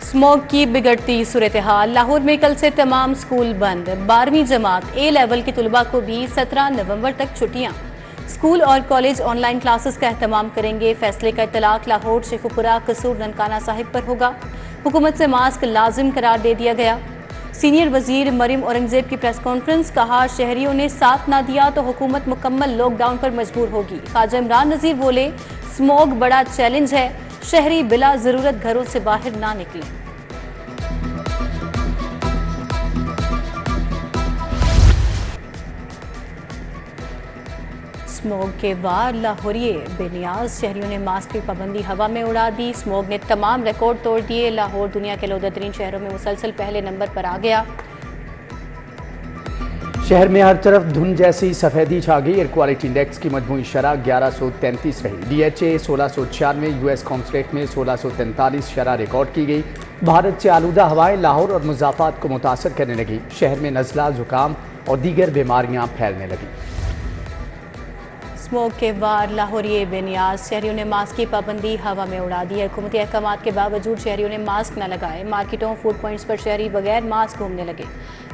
Smog की बिगड़ती सूरत हाल। लाहौर में कल से तमाम स्कूल बंद। 12वीं जमात ए लेवल के तुलबा को भी 17 नवंबर तक छुट्टियां। स्कूल और कॉलेज ऑनलाइन क्लासेस का एहतमाम करेंगे। फैसले का इतलाक लाहौर, शेखुपुरा, कसूर, ननकाना साहिब पर होगा। हुकूमत से मास्क लाजिम करार दे दिया गया। सीनियर वजीर मरियम औरंगजेब की प्रेस कॉन्फ्रेंस, कहा शहरियों ने साथ ना दिया तो हुकूमत मुकम्मल लॉकडाउन पर मजबूर होगी। ख्वाजा इमरान नजीर बोले, स्मॉग बड़ा चैलेंज है, शहरी बिला जरूरत घरों से बाहर ना निकलें। स्मॉग के वार लाहौरिये बेनियाज, शहरियों ने मास्क की पाबंदी हवा में उड़ा दी। स्मॉग ने तमाम रिकॉर्ड तोड़ दिए। लाहौर दुनिया के आलूदा तरीन शहरों में मुसलसल पहले नंबर पर आ गया। शहर में हर तरफ धुंध जैसी सफेदी छा गई। एयर क्वालिटी इंडेक्स की मजमूई शरह 1133 रही। DHA 1696, US कॉन्सुलेट में 1643 शरह रिकॉर्ड की गई। भारत से आलूदा हवाएं लाहौर और मुजाफात को मुतासर करने लगी। शहर में नज़ला, जुकाम और दीगर बीमारियां फैलने लगी। स्मॉग के वार लाहौरिये बेनियाज, शहरियों ने मास्क की पाबंदी हवा में उड़ा दी। हुकूमती अहकामात के बावजूद शहरियों ने मास्क न लगाए। मार्केटों, फूड पॉइंट्स पर शहरी बगैर मास्क घूमने लगे।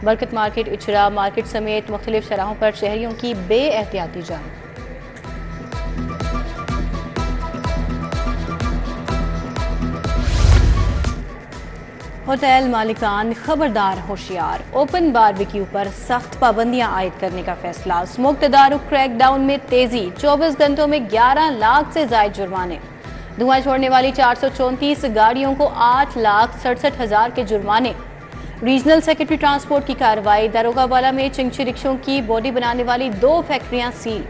बरकत मार्केट, इचरा मार्केट समेत मुख्तलिफ शराहों पर शहरियों की बेएहतियाती जान। होटल मालिकान खबरदार, होशियार। ओपन बारबेक्यू पर सख्त पाबंदियां आयद करने का फैसला। स्मोक तदारुक क्रैकडाउन में तेजी। 24 घंटों में 11 लाख से ज्यादा जुर्माने। धुआं छोड़ने वाली 434 गाड़ियों को 8,67,000 के जुर्माने। रीजनल सेक्रेटरी ट्रांसपोर्ट की कार्रवाई। दारोगावाला में चिंगची रिक्शों की बॉडी बनाने वाली 2 फैक्ट्रियां सील।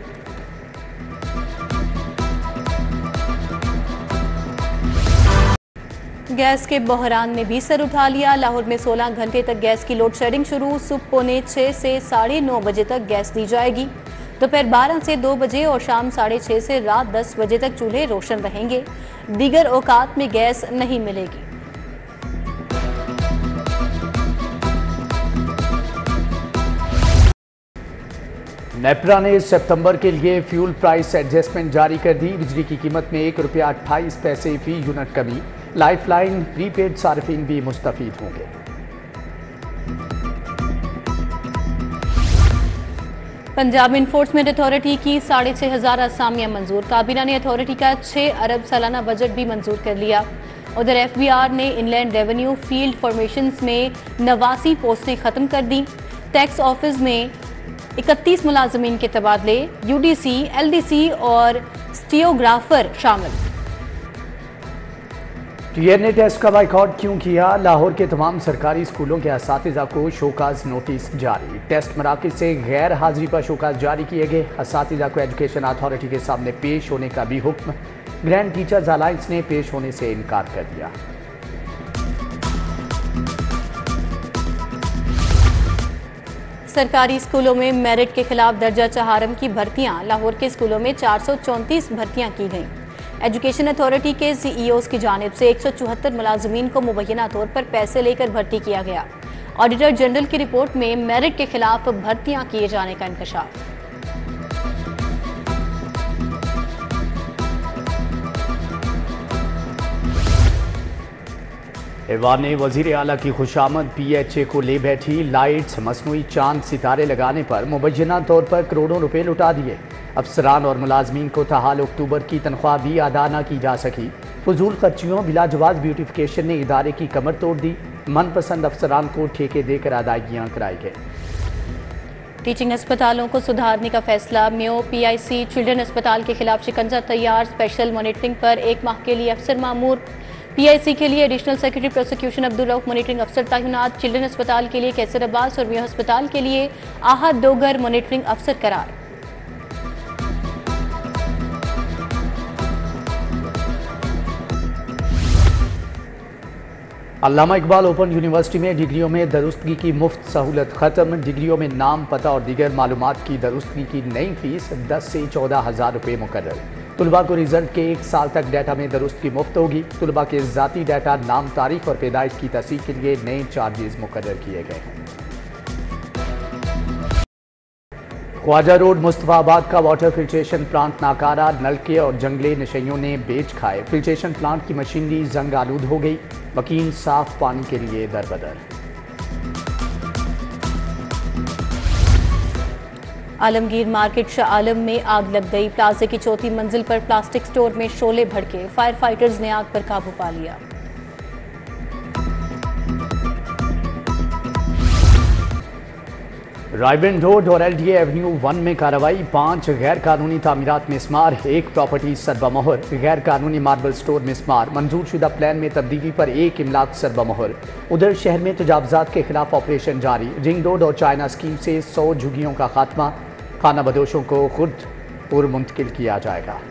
गैस के बहरान ने भी सर उठा लिया। लाहौर में 16 घंटे तक गैस की लोड शेडिंग शुरू। सुबह पौने 6 से 9:30 बजे तक गैस दी जाएगी। दोपहर 12 से 2 बजे और शाम 6:30 से रात 10 बजे तक चूल्हे रोशन रहेंगे। दीगर औकात में गैस नहीं मिलेगी। नेपरा ने सितंबर के लिए फ्यूल प्राइस एडजस्टमेंट जारी कर दी। बिजली की कीमत में 1 रुपया 28 पैसे फी यूनिट कमी। लाइफलाइन प्रीपेड सार्फिन भी मुस्तफीद होंगे। पंजाब इन्फोर्समेंट अथॉरिटी की 6,500 असामियां मंजूर। काबीना ने अथॉरिटी का 6 अरब सालाना बजट भी मंजूर कर लिया। उधर FBR ने इनलैंड रेवेन्यू फील्ड फॉर्मेशंस में 89 पोस्टें खत्म कर दी। टैक्स ऑफिस में 31 मुलाजमीन के तबादले। UDC, LDC और स्टियोग्राफर शामिल। टीयर ने टेस्ट का बाइकआउट क्यों किया? लाहौर के तमाम सरकारी स्कूलों के असातिज़ा को शोकाज नोटिस जारी। टेस्ट मराकज़ से गैर हाजिरी पर शोकाज जारी किए गए। असातिज़ा को एजुकेशन अथॉरिटी के सामने पेश होने का भी हुक्म। ग्रैंड टीचर्स अलायंस ने पेश होने से इनकार कर दिया। सरकारी स्कूलों में मेरिट के खिलाफ दर्जा चहारम की भर्तियां। लाहौर के स्कूलों में 434 भर्तियां की गईं। एजुकेशन अथॉरिटी के CEOs की जानिब से 174 मुलाजमीन को मुबैना तौर पर पैसे लेकर भर्ती किया गया। ऑडिटर जनरल की रिपोर्ट में मेरिट के खिलाफ भर्तियां किए जाने का इंकशाफ। ऐवान वज़ीर आला की खुशामद PHA को ले बैठी। लाइट्स, मसनूई चांद सितारे लगाने पर मुबैना तौर पर करोड़ों रुपए लुटा दिए। अफसरान और मुलाजमीन को ताहाल अक्टूबर की तनख्वाह भी अदा न की जा सकी। फजूल खर्चियों, बिलाजवाज ब्यूटिफिकेशन ने इदारे की कमर तोड़ दी। मनपसंद अफसरान को ठेके देकर अदायगियाँ कराई गई। टीचिंग अस्पतालों को सुधारने का फैसला। म्यो PIC चिल्ड्रन अस्पताल के खिलाफ शिकंजा तैयार। स्पेशल मॉनिटरिंग पर 1 माह के लिए अफसर मामूर। PIC के लिए additional secretary prosecution Abdul Rauf monitoring अफसर तैनात। चिल्ड्रन अस्पताल के लिए कैसर अब्बास और म्यो अस्पताल के लिए आहद डोगर मॉनिटरिंग अफसर करार। अल्लामा इकबाल ओपन यूनिवर्सिटी में डिग्रियों में दरुस्तगी की मुफ्त सहूलत खत्म। डिग्रियों में नाम, पता और दीगर मालूमात की दरुस्तगी की नई फीस 10 से 14,000 रुपये मुकर्रर। तुलबा को रिजल्ट के 1 साल तक डाटा में दरुस्तगी मुफ्त होगी। तुलबा के ज़ाती डाटा, नाम, तारीख और पैदाइश की तस्दीक के लिए नए चार्जेस मुकर्रर किए गए हैं। ख्वाजा रोड मुस्तफाबाद का वाटर फिल्ट्रेशन प्लांट नाकारा। नलके और जंगले नशइयों ने बेच खाए। फिल्ट्रेशन प्लांट की मशीनरी जंग आलूद हो गई। मकीन साफ पानी के लिए दरबदर। आलमगीर मार्केट शाह आलम में आग लग गई। प्लाजे की चौथी मंजिल पर प्लास्टिक स्टोर में शोले भड़के। फायर फाइटर्स ने आग पर काबू पा लिया। रायबेंड रोड और LDA एवेन्यू 1 में कार्रवाई। 5 गैर कानूनी तामीरात मिसमार, 1 प्रॉपर्टी सरबमोहर। गैर कानूनी मार्बल स्टोर मिसमार, मंजूर शुदा प्लान में तब्दीली पर 1 इमलाक सरबमोहर। उधर शहर में तजावजात के खिलाफ ऑपरेशन जारी। रिंग रोड और चाइना स्कीम से 100 झुग्गियों का खात्मा। खाना बदोशों को खुद पुर मुंतकिल किया जाएगा।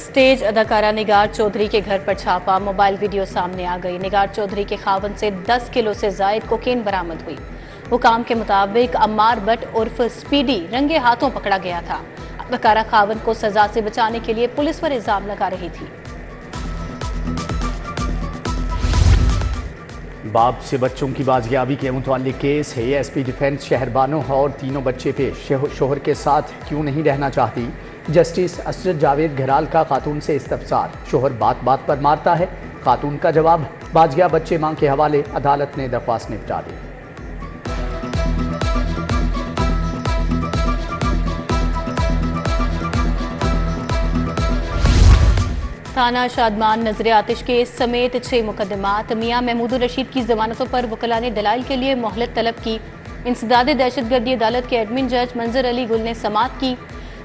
स्टेज अदाकारा निगार चौधरी के घर पर छापा। मोबाइल वीडियो सामने आ गई। निगार चौधरी के खावन से 10 किलो से जायद कोकेन बरामद हुई। हुकाम के मुताबिक अम्मार बट उर्फ स्पीडी रंगे हाथों पकड़ा गया था। अदाकारा खावन को सजा से बचाने के लिए पुलिस पर इल्जाम लगा रही थी। बाप से बच्चों की बाजियाबी के मुताल्लिक केस है। ASP डिफेंस शहरबानो और तीनों बच्चे पेश। शोहर के साथ क्यों नहीं रहना चाहती? जस्टिस असरत जावेद घराल का खातून से इस्तफसार। शोहर बात बात पर मारता है। खातून का जवाब, बाजिया बच्चे मां के हवाले। अदालत ने दरख्वास्त निपटा दी। थाना शादमान नजर आतिश केस समेत 6 मुकदमात। मियां महमूद रशीद की जमानतों पर वकला ने दलाइल के लिए मोहलत तलब की। इंसदाद दहशतगर्दी अदालत के एडमिन जज मंजर अली गुल ने समाअत की।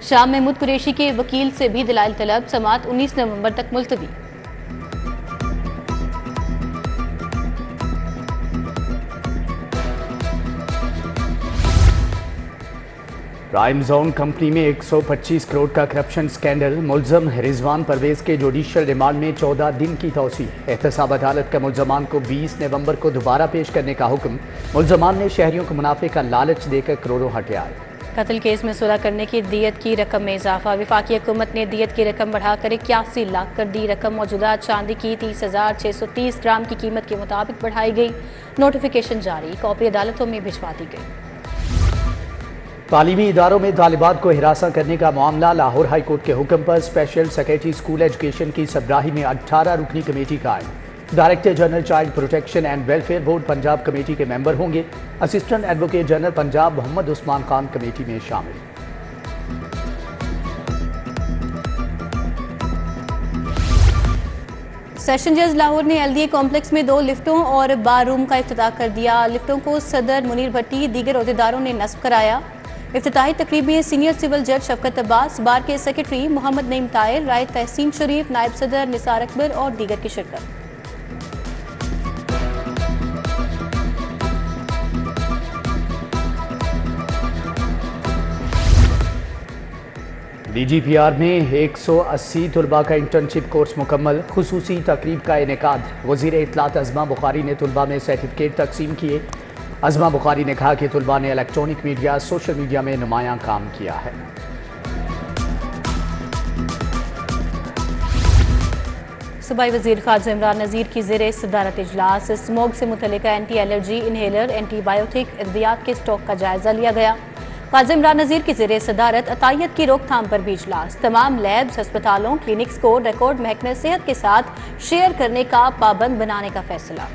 शाह महमूद कुरैशी के वकील से भी दलाइल तलब। समाअत 19 नवंबर तक मुलतवी। प्राइम जोन कंपनी में 125 करोड़ का करप्शन स्कैंडल। मुलजम रिजवान परवेज के जुडिशियल रिमांड में 14 दिन की तौसी। एहतसाब अदालत का मुलजमान को 20 नवंबर को दोबारा पेश करने का हुक्म। मुलजमान ने शहरियों को मुनाफे का लालच देकर करोड़ों हथियार। कत्ल केस में सुलह करने की दियत की रकम में इजाफा। विफाकी हुकूमत ने दियत की रकम बढ़ाकर 81 लाख कर दी। रकम मौजूदा चांदी की 30,630 ग्राम की कीमत के मुताबिक बढ़ाई गई। नोटिफिकेशन जारी। कॉपी अदालतों में भिजवा दी गई। तालीमी इदारों में तालिबात को हिरासा करने का मामला। लाहौर हाई कोर्ट के हुक्म पर स्पेशल सेक्रेटरी स्कूल एजुकेशन की सरबराही में 18 रुकनी कमेटी कायम। Director general child protection and welfare board Punjab committee के मेंबर होंगे। Assistant advocate general Punjab Mohammad Usman Khan committee में शामिल। सेशन जज लाहौर ने LDA कॉम्प्लेक्स में 2 लिफ्टों और बार रूम का इफ्तिताह कर दिया। लिफ्टों को सदर मुनीर भट्टी दीगर अहदेदारों ने नस्ब कराया। इफ्तिताही तकरीब में सीनियर सिविल जज शफकत अब्बास, बार के सेक्रेटरी मोहम्मद नईम तायर, राय तहसीन शरीफ, नायब सदर निसार अकबर और दीगर की शिरकत। DGPR में 180 तुलबा का इंटर्नशिप कोर्स मुकम्मल। खुसूसी तकरीब का इनेकाद। वज़ीर इत्तलात अज़मा बुखारी ने तुलबा में सर्टिफिकेट तकसीम किए। अज़मा बुखारी ने कहा कि तुलबा ने इलेक्ट्रॉनिक मीडिया, सोशल मीडिया में नुमायां काम किया है। सूबाई वज़ीर ख़ारजा इमरान नज़ीर की ज़ेरे सदारत इजलास। स्मोक से मुतल्लिका एंटी एलर्जी, इनहेलर, एंटीबायोटिक अद्वियात के स्टॉक का जायजा लिया गया। ख़ारजा इमरान नज़ीर की ज़ेरे सदारत अतायत की रोकथाम पर भी इजलास। तमाम लैब्स, अस्पतालों, क्लिनिक्स को रिकॉर्ड महकमे सेहत के साथ शेयर करने का पाबंद बनाने का फैसला।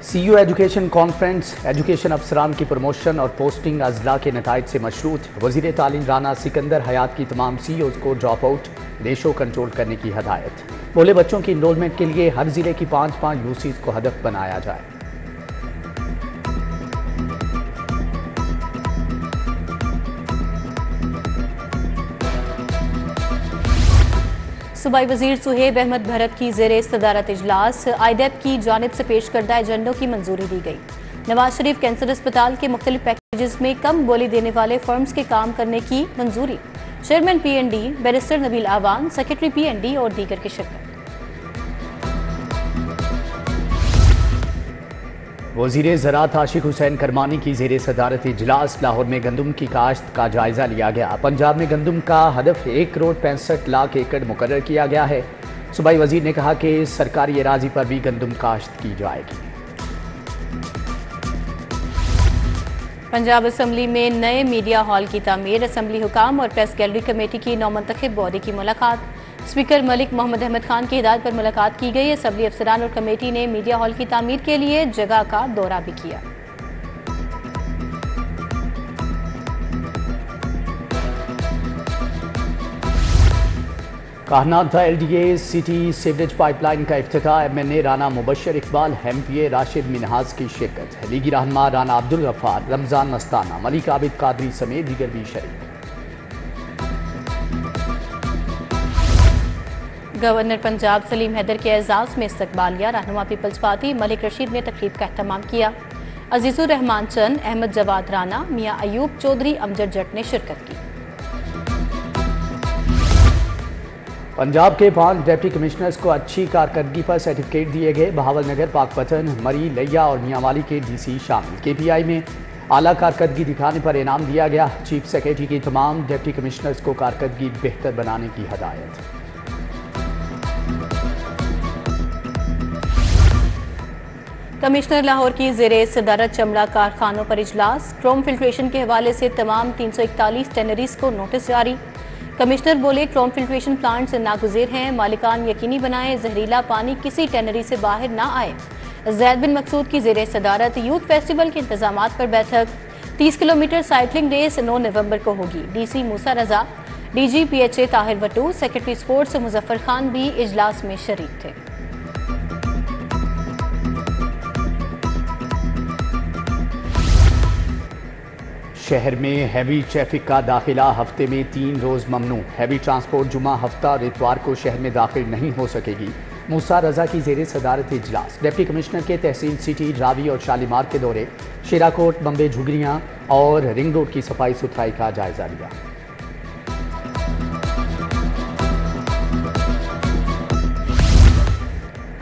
CU education conference. एजुकेशन अफसरान की प्रमोशन और पोस्टिंग अजला के नताइज से मशरूत। वज़ीर तालीम राना सिकंदर हयात की तमाम CEOs को ड्रॉप आउट, रेशो कंट्रोल करने की हदायत। बोले बच्चों की इनरोलमेंट के लिए हर जिले की 5-5 UCs को हदफ बनाया जाए। सूबाई वज़ीर सुहेब अहमद भरत की ज़ेरे सदारत इजलास। IDEP की जानिब से पेश करदा एजेंडों की मंजूरी दी गई। नवाज शरीफ कैंसर अस्पताल के मुख्तलिफ पैकेजेस में कम बोली देने वाले फर्म्स के काम करने की मंजूरी। चेयरमैन PND बैरिस्टर नबील आवान, सेक्रेटरी PND और दीगर की शिरकत। वज़ीर ज़राअत आशिक हुसैन करमानी की ज़ेरे सदारत इजलास। लाहौर में गंदम की काश्त का जायजा लिया गया। पंजाब में गंदम का हदफ 1 करोड़ 65 लाख एकड़ मुकर्रर किया गया है। सूबाई वज़ीर ने कहा कि सरकारी एराजी पर भी गंदम काश्त की जाएगी। पंजाब असम्बली में नए मीडिया हॉल की तामीर, असम्बली हुकाम और प्रेस गैलरी कमेटी की नौमंतखब बॉडी की मुलाकात। स्पीकर मलिक मोहम्मद अहमद खान की हिदायत पर मुलाकात की गई। असम्बली अफसरान और कमेटी ने मीडिया हॉल की तामीर के लिए जगह का दौरा भी किया। कहना था LDA सिटी सीवरेज पाइपलाइन का इफ्तिताह। MNA राना मुबशर इकबाल, MP राशिद मिनहाज की शिरकत। लीगी रहनुमा राना अब्दुल गफ्फार, रमजान मस्ताना, मलिक आबिद कादरी समेत दीगर भी शरीक। गवर्नर पंजाब सलीम हैदर के एजाज में इस्तकबालिया। रहनुमा पीपल्स पार्टी मलिक रशीद ने तकरीब का एहतमाम किया। अजीजुर रहमान चंद, अहमद जवाद राना, मियाँ अयूब चौधरी, अमजद जट ने शिरकत की। पंजाब के 5 डिप्टी कमिश्नर्स को अच्छी कारकर्दगी पर सर्टिफिकेट दिए गए। बहावलनगर, पाकपतन, मरी, लिया और मियांवाली के DC शामिल। KPI में आला कारकर्दगी दिखाने पर इनाम दिया गया। चीफ सेक्रेटरी की तमाम डिप्टी कमिश्नर्स को कारकर्दगी बेहतर बनाने की हदायत। कमिश्नर लाहौर की ज़ेरे सदारत चमड़ा कारखानों पर इजलास। क्रोम फिल्ट्रेशन के हवाले से तमाम 341 टेनरीज को नोटिस जारी। कमिश्नर बोले, क्रोम फिल्ट्रेशन प्लांट से नागुज़ेर हैं, मालिकान यकीनी बनाएं जहरीला पानी किसी टेनरी से बाहर ना आए। ज़ैद बिन मकसूद की ज़ेरे सदारत यूथ फेस्टिवल के इंतजामात पर बैठक। 30 किलोमीटर साइकिलिंग रेस 9 नवंबर को होगी। DC Moosa Raza, DG PHA Tahir Wattoo, secretary sports Muzaffar Khan भी इजलास में शरीक थे। शहर में हैवी ट्रैफिक का दाखिला हफ्ते में 3 रोज़ ममनू। हैवी ट्रांसपोर्ट जुमा, हफ्ता और इतवार को शहर में दाखिल नहीं हो सकेगी। मूसा रजा की ज़ेरे सदारत इजलास। डिप्टी कमिश्नर के तहसील सिटी, रावी और शालीमार के दौरे। शेराकोट, बम्बे, झुगरियाँ और रिंग रोड की सफाई सुथराई का जायजा लिया।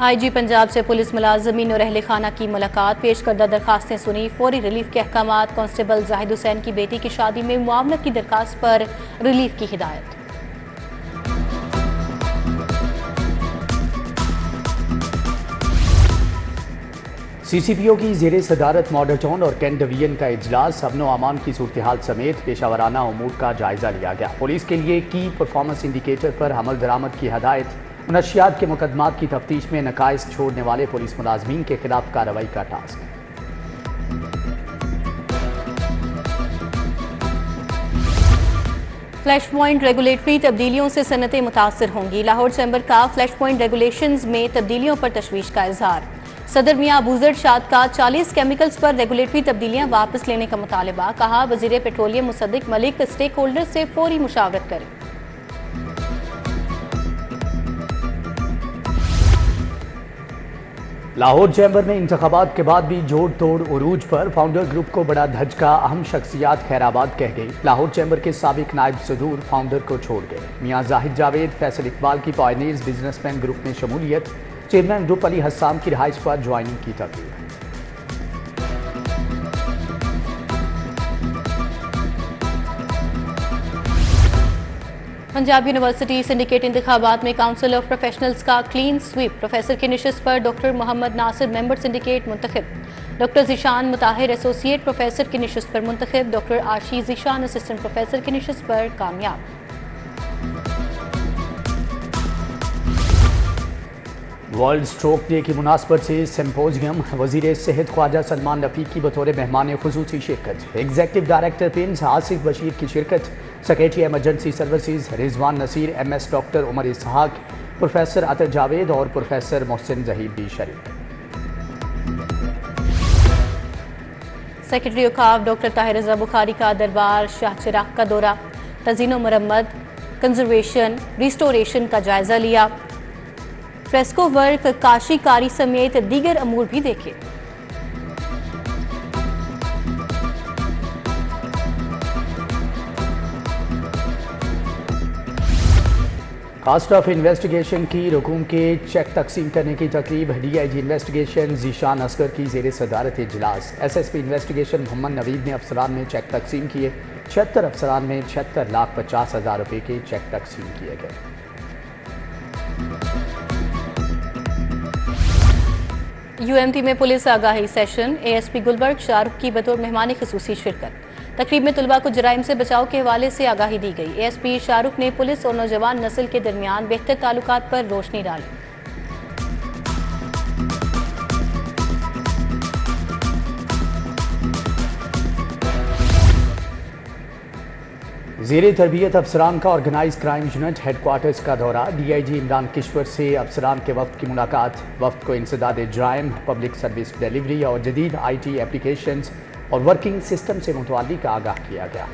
IG पंजाब से पुलिस मुलाजमीन और अहले खाना की मुलाकात। पेश करदा दरखास्तें सुनी। फौरी रिलीफ के अहकामात। कांस्टेबल जाहिद हुसैन की बेटी की शादी में मुआवनत की दरखास्त पर रिलीफ की हिदायत। CCPO की ज़ेरे सदारत मॉडल टाउन और कैंट डिवीजन का इजलास। अमनो अमान की सूरत हाल समेत पेशावराना उमूर का जायजा लिया गया। पुलिस के लिए की परफॉर्मेंस इंडिकेटर पर अमल दरामद की हदायत। मुनशियात के मुकदमात की तफ्तीश में नकाइस छोड़ने वाले पुलिस मुलाजमीन के खिलाफ कार्रवाई का टास्क। फ्लैश पॉइंट रेगुलेटरी तब्दीलियों से सनतें मुतासर होंगी। लाहौर चैम्बर का फ्लैश पॉइंट रेगुलेशंस में तब्दीलियों पर तशवीश का इजहार। सदर मियां अबूजर शाद का 40 केमिकल्स पर रेगुलेटरी तब्दीलियां वापस लेने का मुतालबा। कहा, वजीर petroleum Musaddiq Malik stake holder से फौरी मुशावरत करें। लाहौर चैम्बर में इंतखाबात के बाद भी जोड़ तोड़ उरूज पर। फाउंडर ग्रुप को बड़ा धचका। अहम शख्सियात खैराबाद कह गई। लाहौर चैम्बर के साबिक नायब सदूर फाउंडर को छोड़ गए। मियाँ जाहिद जावेद, फैसल इकबाल की पायनियर्स बिजनेसमैन ग्रुप में शमूलियत। चेयरमैन ग्रुप अली हस्साम की रिहाइश पर ज्वाइनिंग की तकरीर। पंजाब यूनिवर्सिटी सिंडिकेट इंतखाबात में काउंसिल ऑफ प्रोफेशनल्स का क्लीन स्वीप। प्रोफेसर की नशिस्त पर doctor Mohammad Nasir member syndicate मुंतखब। Doctor Zeeshan Mutahir associate professor की नशिस्त पर मुंतखब। डॉक्टर आशी ज़ीशान असिस्टेंट प्रोफेसर की नशिस्त पर कामयाब। वर्ल्ड स्ट्रोक डे की मुनासबत से सिम्पोजियम। वजीर सेहत ख्वाजा सलमान रफीक की बतौर मेहमान खुसूसी शिरकत। एग्जीक्यूटिव डायरेक्टर पिम्स आसिफ बशीर की शिरकत। Secretary emergency services Rizwan Naseer, MS doctor Umar Ishaq, professor Atar Javed और प्रोफेसर मोहसिन जहीर भी शरीक। सेक्रेटरी औकाफ डॉक्टर ताहिर रज़ा बुखारी का दरबार शाह चिराग का दौरा। तज़ीनो मरम्मत, कंजर्वेशन, रिस्टोरेशन का जायजा लिया। फ्रेस्को वर्क, काशीकारी समेत दीगर अमूर भी देखे। कास्ट ऑफ इन्वेस्टिगेशन की रुकूम के चेक तकसीम करने की तकरीब। DIG इन्वेस्टिगेशन ज़ीशान असगर की ज़ेरे सदारत इजलास। SSP इन्वेस्टिगेशन मोहम्मद नवीद ने अफसरान में चेक तकसीम किए। 76 अफसरान में 76,50,000 रुपये के चेक तकसीम किए गए। यूएमटी में पुलिस आगाही सेशन, एएसपी गुलबर्ग शाहरुख की बतौर मेहमान खुसूसी शिरकत। तकरीब में तुलबा को जराइम से बचाव के हवाले से आगाही दी गई। एएसपी शाहरुख ने पुलिस और नौजवान नस्ल के दरमियान बेहतर ताल्लुकात पर रोशनी डाली। ज़ेरे तरबियत अफसरान का ऑर्गेनाइज क्राइम यूनिट हेडक्वार्टर्स का दौरा। डीआईजी इमरान किश्वर से अफसरान के वफ्द की मुलाकात। वफ्द को इंसदाद जराइम, पब्लिक सर्विस डिलीवरी और जदीद IT एप्लीकेशंस और वर्किंग सिस्टम से मुतल्लिक आगाह किया गया।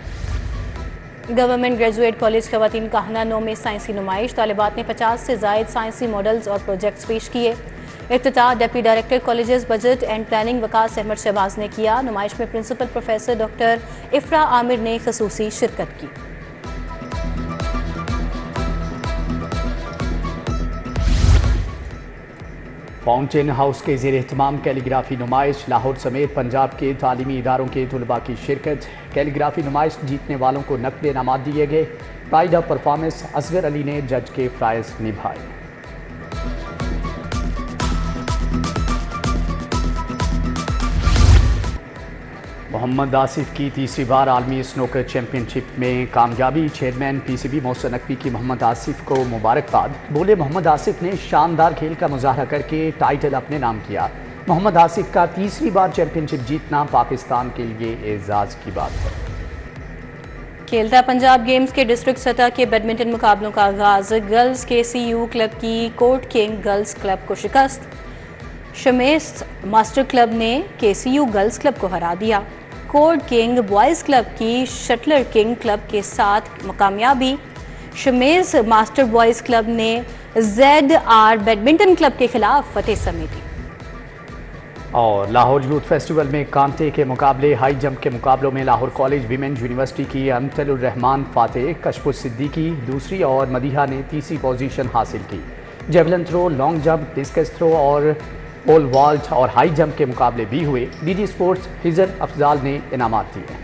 गवर्नमेंट ग्रेजुएट कॉलेज खवातीन काहना 9 में साइंसी नुमाइश। तालिबात ने 50 से ज़ायद साइंसी मॉडल्स और प्रोजेक्ट्स पेश किए। इफ्तिताह deputy director colleges budget and planning Waqas Ahmad Shahbaz ने किया। नुमाइश में principal professor doctor Ifra Amir ने खसूसी शिरकत की। फाउंटेन हाउस के ज़ेर एहतमाम कैलीग्राफी नुमाइश। लाहौर समेत पंजाब के तालीमी इदारों के तुलबा की शिरकत। कैलीग्राफी नुमाइश जीतने वालों को नकद इनामात दिए गए। Pride of performance Asghar Ali ने जज के फ़राइज़ निभाए। मोहम्मद आसिफ की तीसरी बार आलमी स्नूकर चैंपियनशिप में कामयाबी। चेयरमैन PCB मोहसिन नकवी की मोहम्मद आसिफ को मुबारकबाद। बोले, मोहम्मद आसिफ ने शानदार खेल का मुजाहरा करके टाइटल अपने नाम किया। मोहम्मद आसिफ का तीसरी बार चैंपियनशिप जीतना पाकिस्तान के लिए एजाज़ की बात है। खेलता पंजाब गेम्स के डिस्ट्रिक्ट सतह के बैडमिंटन मुकाबलों का आगाज। गर्ल्स KCU क्लब की कोर्ट किंग गर्ल्स क्लब को शिकस्त। शमेस मास्टर क्लब ने KCU गर्ल्स क्लब को हरा दिया। कोर्ट किंग बॉयज़ क्लब की शटलर किंग क्लब के साथ कामयाबी। शमेस मास्टर बॉयज़ क्लब ने ZR बैडमिंटन क्लब के खिलाफ फतेह समेटी। और लाहौर यूथ फेस्टिवल में कांटे के मुकाबले। हाई जंप के मुकाबलों में लाहौर कॉलेज विमेन यूनिवर्सिटी की अमतलुर रहमान फातेह, कशफुस सिद्दीकी दूसरी और मदीहा ने तीसरी पोजीशन हासिल की। Javelin throw, long jump, discus throw और पोल वॉल्ट और हाई जंप के मुकाबले भी हुए। DG स्पोर्ट्स हिजर अफजाल ने इनामात दिए।